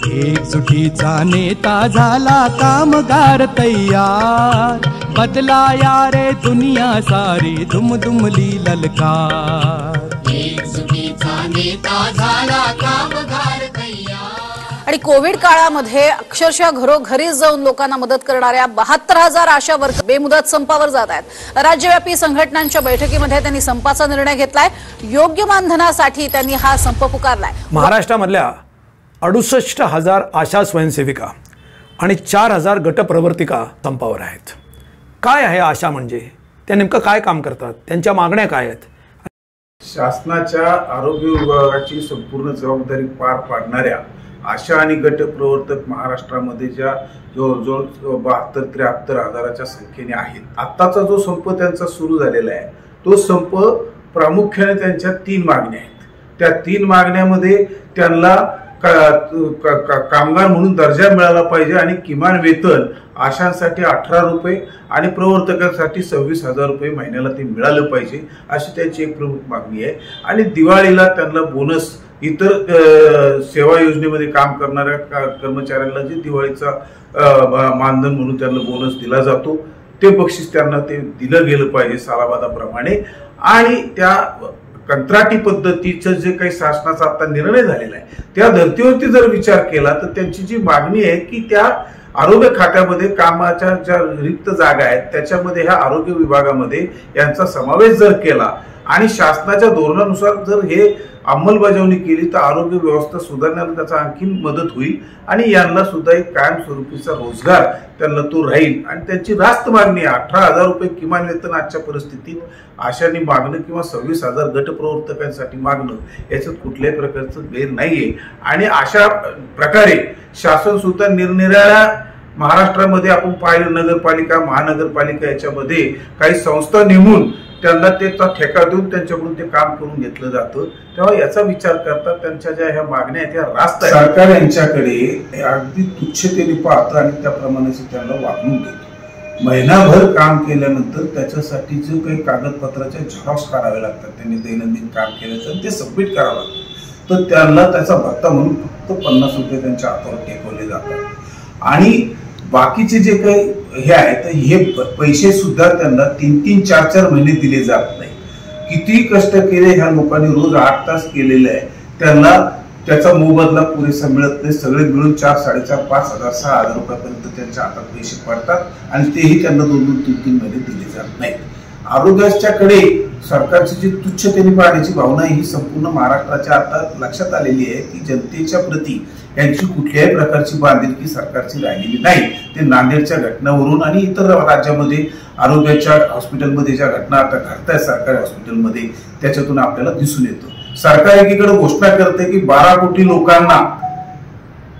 एकजुटीचा नेता झाला कामगार तयार, बदलाया रे दुनिया सारी दुमदुमली ललकार। एकजुटीचा नेता झाला कामगार तयार। आणि कोविड काळामध्ये अक्षरशः घरोघरी जाऊन लोकांना मदत करणाऱ्या 72,000 आशा वर्कर बेमुदत संपावर जात आहेत। राज्यव्यापी संघटनांच्या बैठकीमध्ये त्यांनी संपाचा निर्णय घेतलाय। योग्य मानधनासाठी त्यांनी हा संप पुकारलाय। महाराष्ट्रामधल्या 68,000 आशा स्वयंसेविका आणि 4,000 गटप्रवर्तिका संपावर आहेत। काय आहे आशा म्हणजे? त्या नेमकं काय काम करतात? त्यांच्या मागण्या काय आहेत? शासनाच्या आरोग्य विभागाची संपूर्ण जबाबदारी पार पाडणाऱ्या आशा आणि गटप्रवर्तक महाराष्ट्रामध्ये ज्या जवळजवळ 72-73 हजाराच्या संख्येने आहेत। आत्ताचा जो संप त्यांचा सुरू झालेला आहे तो संप प्रामुख्याने त्यांच्या 3 मागण्या आहेत। त्या 3 मागण्यामध्ये त्यांना कामगार म्हणून दर्जा मिळाला पाहिजे आणि किमान वेतन आशांसाठी 18 रुपये आणि प्रवर्तकांसाठी 26,000 रुपये महिन्याला ते मिळालं पाहिजे, अशी त्यांची एक प्रमुख मागणी आहे। आणि दिवाळीला त्यांना बोनस, इतर सेवा योजनेमध्ये काम करणाऱ्या कर्मचाऱ्यांना जे दिवाळीचा मानधन म्हणून त्यांना बोनस दिला जातो ते बक्षीस त्यांना ते दिलं गेलं पाहिजे सालाबादाप्रमाणे। आणि त्या कंत्राटी पद्धतीचं जे काही शासनाचा आता निर्णय झालेला आहे त्या धर्तीवरती जर विचार केला तर त्यांची जी मागणी आहे की त्या आरोग्य खात्यामध्ये कामाच्या ज्या रिक्त जागा आहेत त्याच्यामध्ये ह्या आरोग्य विभागामध्ये यांचा समावेश जर केला आणि शासनाच्या धोरणानुसार जर हे अंमलबजावणी केली तर आरोग्य व्यवस्था सुधारण्याला त्याचा आणखी मदत होईल आणि यांना सुद्धा एक कायमस्वरूपीचा रोजगार त्यांना तो राहील। आणि त्यांची रास्त मागणी आहे 18,000 रुपये किमान वेतन आजच्या परिस्थितीत आशांनी मागणं किंवा 26,000 गटप्रवर्तकांसाठी मागणं याच्यात कुठल्याही प्रकारचं गैर नाहीये। आणि अशा प्रकारे शासन सुद्धा निरनिराळ्या महाराष्ट्रामध्ये आपण पाहिलं नगरपालिका, महानगरपालिका याच्यामध्ये काही संस्था नेमून त्यांना त्याचा ठेका देऊन त्यांच्याकडून ते काम करून घेतलं जातं। तेव्हा याचा विचार करता त्यांच्या ज्या ह्या मागण्या आहेत त्या रास्त आहेत। सरकार यांच्याकडे अगदी तुच्छतेने पाहतं आणि त्याप्रमाणे त्यांना वागणूक देतं। महिनाभर काम केल्यानंतर त्याच्यासाठी जे काही कागदपत्राचे झेरॉक्स काढावे लागतात, त्यांनी दैनंदिन काम केल्याचं ते सबमिट करावं लागतं, तर त्यांना त्याचा भत्ता म्हणून फक्त 50 रुपये त्यांच्या हातावर टेकवले जातात। आणि बाकीचे जे काही हे आहे तर हे पैसे सुद्धा त्यांना 3-3, 4-4 महिने दिले जात नाही। किती कष्ट केले ह्या लोकांनी, रोज 8 तास केलेले आहे, त्यांना त्याचा मोबदला पुरेसा मिळत नाही। सगळे मिळून 4-4.5, 5,000, 6,000 रुपयापर्यंत त्यांच्या हातात पैसे पडतात आणि तेही त्यांना 2-2, 3-3 महिने दिले जात नाहीत। आरोग्याच्याकडे सरकारची जी तुच्छतेने पाहण्याची भावना ही संपूर्ण महाराष्ट्राच्या आता लक्षात आलेली आहे की जनतेच्या प्रती यांची कुठल्याही प्रकारची बांधिलकी सरकारची राहिलेली नाही। ते नांदेडच्या घटनावरून आणि इतर राज्यामध्ये आरोग्याच्या हॉस्पिटलमध्ये ज्या घटना आता घडतायत सरकारी हॉस्पिटलमध्ये त्याच्यातून आपल्याला दिसून येतं। सरकार एकीकडे घोषणा करते की 12 कोटी लोकांना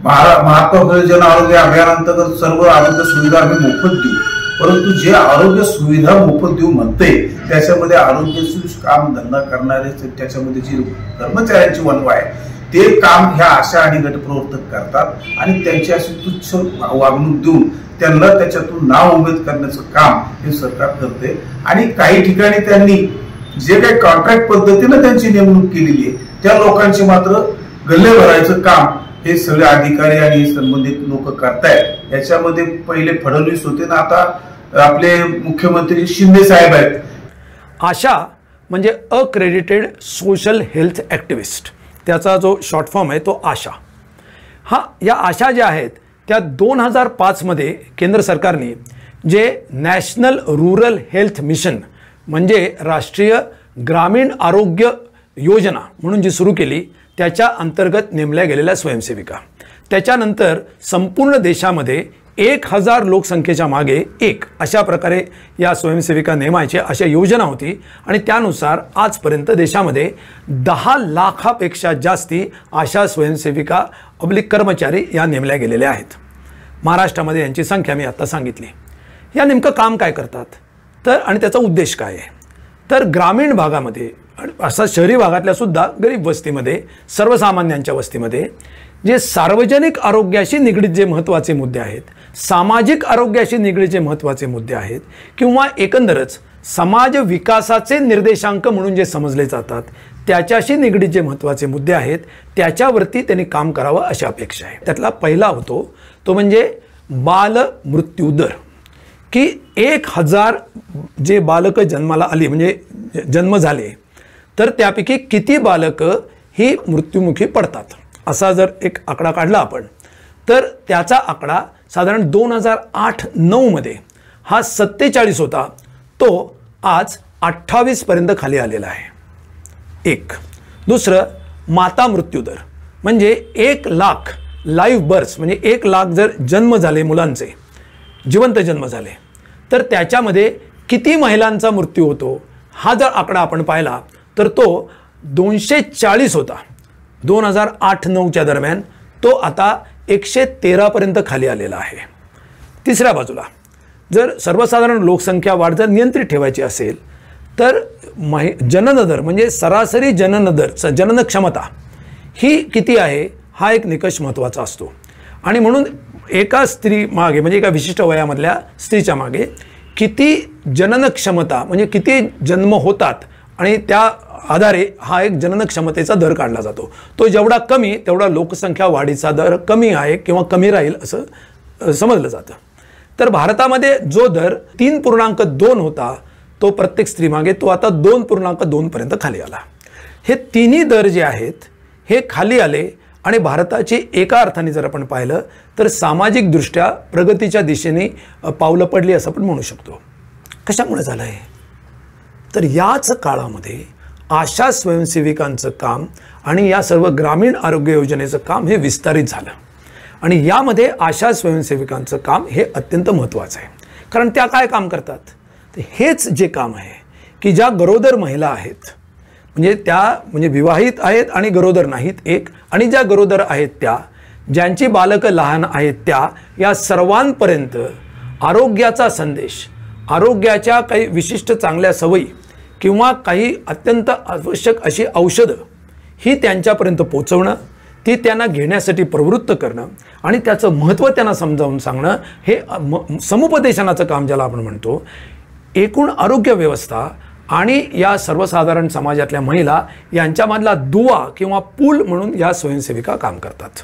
महात्मा जन आरोग्य अभियानांतर्गत सर्व आरोग्य सुविधा आम्ही मोफत देऊ, परंतु जे आरोग्य सुविधा मोफत देऊ म्हणते त्याच्यामध्ये आरोग्याची काम धंदा करणारे त्याच्यामध्ये जी कर्मचाऱ्यांची वनवा आहे ते काम ह्या आशा आणि गटप्रवर्तक करतात आणि त्यांची अशी तुच्छ वागणूक देऊन त्यांना त्याच्यातून नाव उमेद करण्याचं काम हे सरकार करते। आणि काही ठिकाणी त्यांनी जे काही कॉन्ट्रॅक्ट पद्धतीने त्यांची नेमणूक केलेली आहे त्या लोकांचे मात्र गल्ले भरायचं काम हे सगळे अधिकारी आणि संबंधित लोक करतायत। याच्यामध्ये पहिले फडणवीस होते ना आता आपले मुख्यमंत्री शिंदे साहेब आहेत। आशा म्हणजे अक्रेडिटेड सोशल हेल्थ ॲक्टिव्हिस्ट, त्याचा जो शॉर्ट फॉर्म आहे तो आशा। या आशा ज्या आहेत त्या 2005 मध्ये केंद्र सरकारने जे नॅशनल रूरल हेल्थ मिशन म्हणजे राष्ट्रीय ग्रामीण आरोग्य योजना म्हणून जी सुरू केली त्याच्या अंतर्गत नेमल्या गेलेल्या स्वयंसेविका। त्याच्यानंतर संपूर्ण देशामध्ये 1,000 लोकसंख्येच्या मागे 1 अशा प्रकारे या स्वयंसेविका नेमायची अशा योजना होती आणि त्यानुसार आजपर्यंत देशामध्ये 10 लाखापेक्षा जास्ती आशा स्वयंसेविका कर्मचारी या नेमल्या गेलेल्या आहेत। महाराष्ट्रामध्ये यांची संख्या मी आता सांगितली। या नेमकं काम काय करतात तर आणि त्याचा उद्देश काय आहे तर ग्रामीण भागामध्ये असा शहरी भागातल्या सुद्धा गरीब वस्तीमध्ये सर्वसामान्यांच्या वस्तीमध्ये जे सार्वजनिक आरोग्याशी निगडीत जे महत्त्वाचे मुद्दे आहेत, सामाजिक आरोग्याशी निगडीत जे महत्त्वाचे मुद्दे आहेत किंवा एकंदरच समाज विकासाचे निर्देशांक म्हणून जे समजले जातात त्याच्याशी निगडीत जे महत्त्वाचे मुद्दे आहेत त्याच्यावरती त्यांनी काम करावं अशी अपेक्षा आहे. त्यातला पहिला होतो तो म्हणजे बाल मृत्यू दर, की 1000 जे बालकं जन्माला आली म्हणजे जन्म झाले तर त्यापैकी किती बालकं ही मृत्युमुखी पडतात. असा जर एक आकडा काढला आपण तर त्याचा आकडा साधारण 2008-9 मध्ये हा 47 होता, तो आज 28 पर्यंत खाली आलेला आहे. एक. दुसरं माता मृत्यू दर, म्हणजे 1 लाख लाईव्ह बर्थ्स, म्हणजे 1 लाख जर जन्म झाले मुलांचे, जिवंत जन्म झाले, तर त्याच्यामध्ये किती महिलांचा मृत्यू होतो हा जर आकडा आपण पाहिला तर तो 240 होता 2008-9च्या दरम्यान. तो आता 113 पर्यंत खाली आलेला आहे. तिसऱ्या बाजूला जर सर्वसाधारण लोकसंख्या वाढ जर नियंत्रित ठेवायची असेल तर जनन दर, म्हणजे सरासरी जनन दर, जनन क्षमता ही किती आहे हा एक निकष महत्त्वाचा असतो. आणि म्हणून एका स्त्री मागे, म्हणजे एका विशिष्ट वयामधल्या स्त्रीच्या मागे किती जनन क्षमता, म्हणजे किती जन्म होतात आणि त्या आधारे हा एक जनन क्षमतेचा दर काढला जातो. तो जेवढा कमी तेवढा लोकसंख्या वाढीचा दर कमी आहे किंवा कमी राहील असं समजलं जातं. तर भारतामध्ये जो दर 3.2 होता तो प्रत्येक स्त्रीमागे, तो आता 2.2 पर्यंत खाली आला. हे तिन्ही दर जे आहेत हे खाली आले आणि भारताची एका अर्थाने जर आपण पाहिलं तर सामाजिकदृष्ट्या प्रगतीच्या दिशेने पावलं पडली असं आपण म्हणू शकतो. कशामुळे झालं आहे तर याच काळामध्ये आशा स्वयंसेविकांचं काम आणि या सर्व ग्रामीण आरोग्य योजनेचं काम हे विस्तारित झालं. आणि यामध्ये आशा स्वयंसेविकांचं काम हे अत्यंत महत्त्वाचं आहे, कारण त्या काय काम करतात तर हेच जे काम आहे की ज्या गरोदर महिला आहेत, म्हणजे त्या म्हणजे विवाहित आहेत आणि गरोदर नाहीत एक, आणि ज्या गरोदर आहेत त्या, ज्यांची बालकं लहान आहेत त्या, या सर्वांपर्यंत आरोग्याचा संदेश, आरोग्याच्या काही विशिष्ट चांगल्या सवयी किंवा काही अत्यंत आवश्यक अशी औषधं ही त्यांच्यापर्यंत पोचवणं, ती त्यांना घेण्यासाठी प्रवृत्त करणं आणि त्याचं महत्त्व त्यांना समजावून सांगणं, हे समुपदेशनाचं काम ज्याला आपण म्हणतो. एकूण आरोग्य व्यवस्था आणि या सर्वसाधारण समाजातल्या महिला यांच्यामधला दुवा किंवा पूल म्हणून या स्वयंसेविका काम करतात.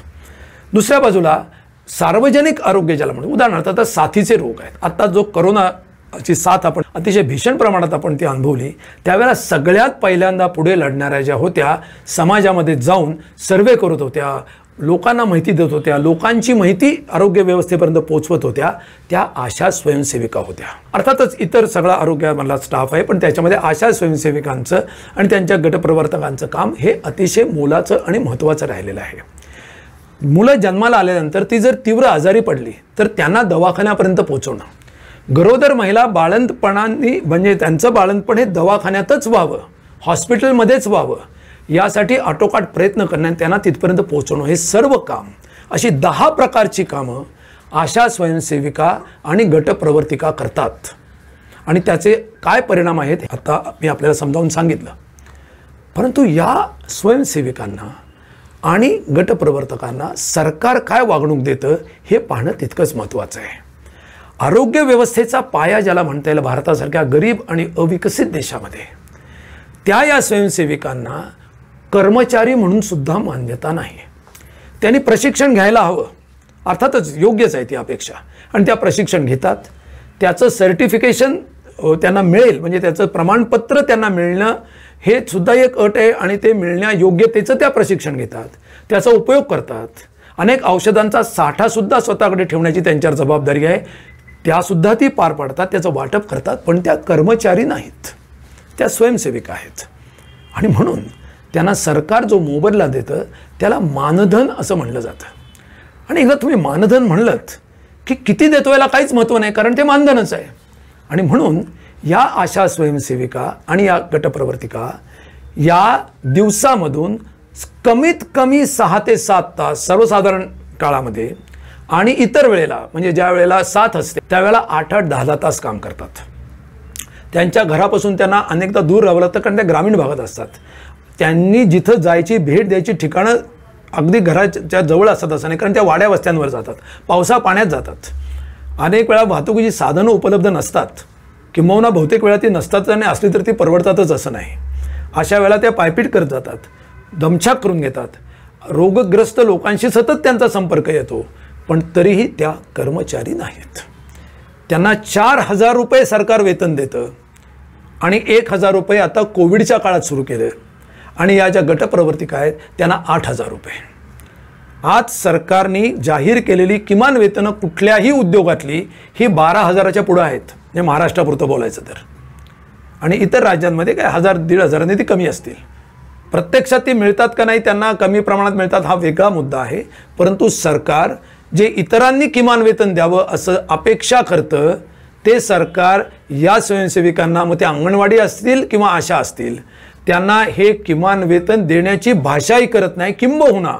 दुसऱ्या बाजूला सार्वजनिक आरोग्य ज्याला म्हणतो, उदाहरणार्थ आता साथीचे रोग आहेत, आता जो कोरोनाची साथ आपण अतिशय भीषण प्रमाणात आपण ती अनुभवली, त्यावेळेला सगळ्यात पहिल्यांदा पुढे लढणाऱ्या ज्या होत्या, समाजामध्ये जाऊन सर्वे करत होत्या, लोकांना माहिती देत होत्या, लोकांची माहिती आरोग्य व्यवस्थेपर्यंत पोहोचवत होत्या, त्या आशा स्वयंसेविका होत्या. अर्थातच इतर सगळा आरोग्यामधला स्टाफ आहे, पण त्याच्यामध्ये आशा स्वयंसेविकांचं आणि त्यांच्या गटप्रवर्तकांचं काम हे अतिशय मोलाचं आणि महत्त्वाचं राहिलेलं आहे. मुलं जन्माला आल्यानंतर ती जर तीव्र आजारी पडली तर त्यांना दवाखान्यापर्यंत पोहोचवणं, गरोदर महिला बाळंतपणाने म्हणजे त्यांचं बाळंतपण हे दवाखान्यातच व्हावं, हॉस्पिटलमध्येच व्हावं, यासाठी आटोकाट प्रयत्न करण्यात त्यांना तिथपर्यंत पोहोचवणं, हे सर्व काम, अशी 10 प्रकारची कामं आशा स्वयंसेविका आणि गटप्रवर्तिका करतात. आणि त्याचे काय परिणाम आहेत आता मी आपल्याला समजावून सांगितलं. परंतु या स्वयंसेविकांना आणि गटप्रवर्तकांना सरकार काय वागणूक देतं हे पाहणं तितकंच महत्त्वाचं आहे. आरोग्य व्यवस्थेचा पाया ज्याला म्हणता येईल भारतासारख्या गरीब आणि अविकसित देशामध्ये, त्या या स्वयंसेविकांना कर्मचारी म्हणून सुद्धा मान्यता नाही. त्यांनी प्रशिक्षण घ्यायला हवं, अर्थातच योग्यच आहे ती अपेक्षा, आणि त्या प्रशिक्षण घेतात, त्याचं सर्टिफिकेशन त्यांना मिळेल, म्हणजे त्याचं प्रमाणपत्र त्यांना मिळणं हे सुद्धा एक अट आहे, आणि ते मिळण्या योग्यतेचं त्या प्रशिक्षण घेतात, त्याचा उपयोग करतात. अनेक औषधांचा साठासुद्धा स्वतःकडे ठेवण्याची त्यांच्यावर जबाबदारी आहे, त्यासुद्धा ती पार पाडतात, त्याचं वाटप करतात, पण त्या कर्मचारी नाहीत, त्या स्वयंसेविका आहेत. आणि म्हणून त्यांना सरकार जो मोबदला देतं त्याला मानधन असं म्हणलं जातं. आणि एकदा तुम्ही मानधन म्हणलंत की किती देतो याला काहीच महत्त्व नाही, कारण ते मानधनच आहे. आणि म्हणून या आशा स्वयंसेविका आणि या गटप्रवर्तिका या दिवसामधून कमीत कमी 6 ते 7 तास सर्वसाधारण काळामध्ये, आणि इतर वेळेला म्हणजे ज्या वेळेला साथ असते त्यावेळेला 8-8, 10-10 तास काम करतात. त्यांच्या घरापासून त्यांना अनेकदा दूर राहावं लागतं, कारण त्या ग्रामीण भागात असतात. त्यांनी जिथं जायची, भेट द्यायची ठिकाणं अगदी घराच्या जवळ असतात असं नाही, कारण त्या वाड्या वस्त्यांवर जातात, पावसा पाण्यात जातात. अनेक वेळा वाहतुकीची साधनं उपलब्ध नसतात, किंबहुना बहुतेक वेळा ती नसतात आणि असली तर ती परवडतातच असं नाही. अशा वेळेला त्या पायपीट करत जातात, दमछाक करून घेतात, रोगग्रस्त लोकांशी सतत त्यांचा संपर्क येतो, पण तरीही त्या कर्मचारी नाहीत. त्यांना 4,000 रुपये सरकार वेतन देतं आणि 1,000 रुपये आता कोविडच्या काळात सुरू केले आणि या ज्या गटप्रवर्तिका आहेत त्यांना 8,000 रुपये. आज सरकारने जाहीर केलेली किमान वेतनं कुठल्याही उद्योगातली ही 12,000च्या पुढं आहेत, म्हणजे महाराष्ट्रापुरतं बोलायचं तर, आणि इतर राज्यांमध्ये काय 1,000-1,500 ती कमी असतील. प्रत्यक्षात ती मिळतात का नाही, त्यांना कमी प्रमाणात मिळतात हा वेगळा मुद्दा आहे. परंतु सरकार जे इतरांनी किमान वेतन द्यावं असं अपेक्षा करतं ते सरकार या स्वयंसेविकांना, मग ते अंगणवाडी असतील किंवा आशा असतील, त्यांना हे किमान वेतन देण्याची भाषाही करत नाही. किंबहुना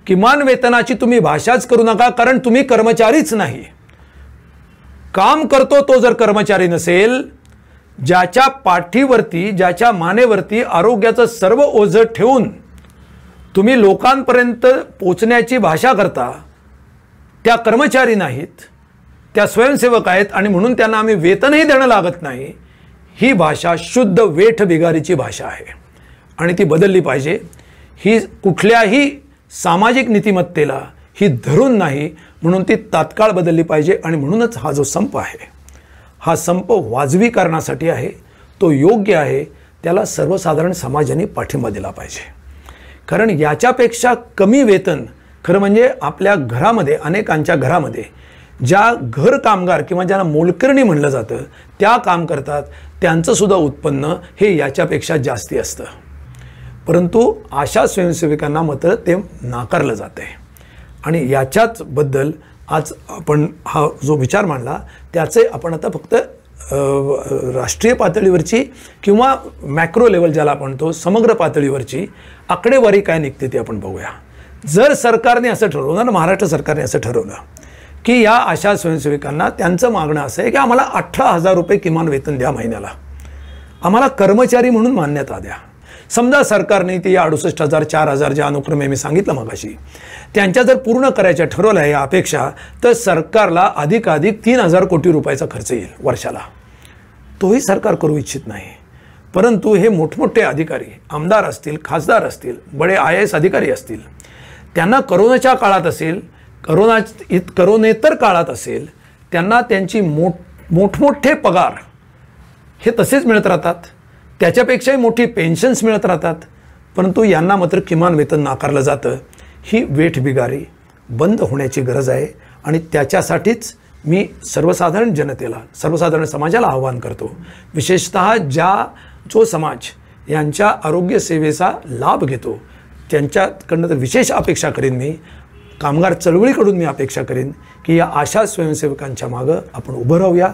किमान वेतनाची तुम्ही भाषाच करू नका, कारण तुम्ही कर्मचारीच नाही. काम करतो तो जर कर्मचारी नसेल, ज्याच्या पाठीवरती ज्याच्या मानेवरती आरोग्याचं सर्व ओझं ठेवून तुम्ही लोकांपर्यंत पोचण्याची भाषा करता, त्या कर्मचारी नाहीत, त्या स्वयंसेवक आहेत आणि म्हणून त्यांना आम्ही वेतनही देणं लागत नाही. ही भाषा शुद्ध वेठ बिगारीची भाषा आहे आणि ती बदलली पाहिजे. ही कुठल्याही सामाजिक नीतिमत्तेला ही धरून नाही, म्हणून ती तात्काळ बदलली पाहिजे. आणि म्हणूनच हा जो संप आहे, हा संप वाजवी कारणासाठी आहे, तो योग्य आहे, त्याला सर्वसाधारण समाजाने पाठिंबा दिला पाहिजे. कारण याच्यापेक्षा कमी वेतन खरं म्हणजे आपल्या घरामध्ये, अनेकांच्या घरामध्ये ज्या घर कामगार किंवा ज्यांना मोलकरणी म्हणलं जातं त्या काम करतात, त्यांचंसुद्धा उत्पन्न हे याच्यापेक्षा जास्ती असतं. परंतु अशा स्वयंसेविकांना मात्र ते नाकारलं जातं आहे. आणि याच्याचबद्दल आज आपण हा जो विचार मांडला त्याचे आपण आता फक्त राष्ट्रीय पातळीवरची किंवा मॅक्रो लेवल ज्याला आपण म्हणतो समग्र पातळीवरची आकडेवारी काय निघते ते आपण बघूया. जर सरकारने असं ठरवलं ना, महाराष्ट्र सरकारने असं ठरवलं की या अशा स्वयंसेविकांना त्यांचं मागणं असं आहे की आम्हाला 18,000 रुपये किमान वेतन द्या महिन्याला, आम्हाला कर्मचारी म्हणून मान्यता द्या. समजा सरकारने ती 68,000 4,000 ज्या अनुक्रमे मी सांगितलं मगाशी त्यांच्या जर पूर्ण करायच्या ठरवल्या या अपेक्षा, तर सरकारला अधिकाधिक 3,000 कोटी रुपयाचा खर्च येईल वर्षाला. तोही सरकार करू इच्छित नाही. परंतु हे मोठमोठे अधिकारी, आमदार असतील, खासदार असतील, बडे IAS अधिकारी असतील, त्यांना करोनाच्या काळात असेल, करोनेतर काळात असेल, त्यांना त्यांची मोठमोठे पगार हे तसेच मिळत राहतात, त्याच्यापेक्षाही मोठी पेन्शन्स मिळत राहतात. परंतु यांना मात्र किमान वेतन नाकारलं जातं. ही वेठबिगारी बंद होण्याची गरज आहे आणि त्याच्यासाठीच मी सर्वसाधारण जनतेला, सर्वसाधारण समाजाला आवाहन करतो. विशेषतः जो समाज यांच्या आरोग्य सेवेचा लाभ घेतो त्यांच्याकडनं तर विशेष अपेक्षा करीन मी, कामगार चळवळीकडून मी अपेक्षा करीन की या आशा स्वयंसेवकांच्या मागं आपण उभं राहूया,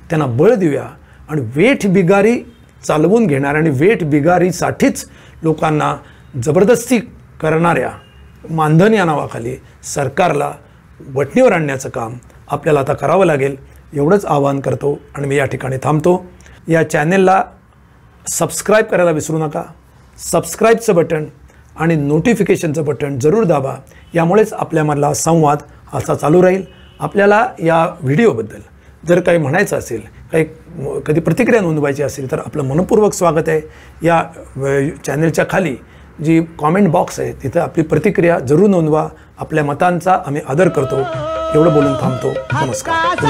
त्यांना बळ देऊया आणि वेठबिगारी चालवून घेणाऱ्या आणि वेठबिगारीसाठीच लोकांना जबरदस्ती करणाऱ्या मानधन या नावाखाली सरकारला वटणीवर आणण्याचं काम आपल्याला आता करावं लागेल. एवढंच आवाहन करतो आणि मी या ठिकाणी थांबतो. या चॅनेलला सबस्क्राईब करायला विसरू नका. सबस्क्राईबचं बटन आणि नोटिफिकेशनचं बटन जरूर दाबा. यामुळेच आपल्यामधला संवाद असा चालू राहील. आपल्याला या व्हिडिओबद्दल जर काही म्हणायचं असेल, कधी प्रतिक्रिया नोंदवायची असेल तर आपलं मनपूर्वक स्वागत आहे. या चॅनलच्या खाली जी कॉमेंट बॉक्स आहे तिथं आपली प्रतिक्रिया जरूर नोंदवा. आपल्या मतांचा आम्ही आदर करतो. एवढं बोलून थांबतो. नमस्कार.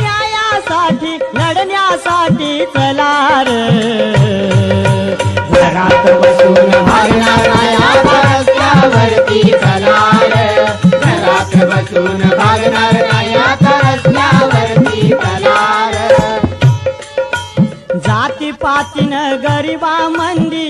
न्यायासाठी लढण्यासाठी चला रे, घरात बसून भागणार नाही रस्त्यावरती चला रे, घरात बसून भागणार नाही रस्त्यावरती चला रे. जातीपातीनं गरिबा मंदी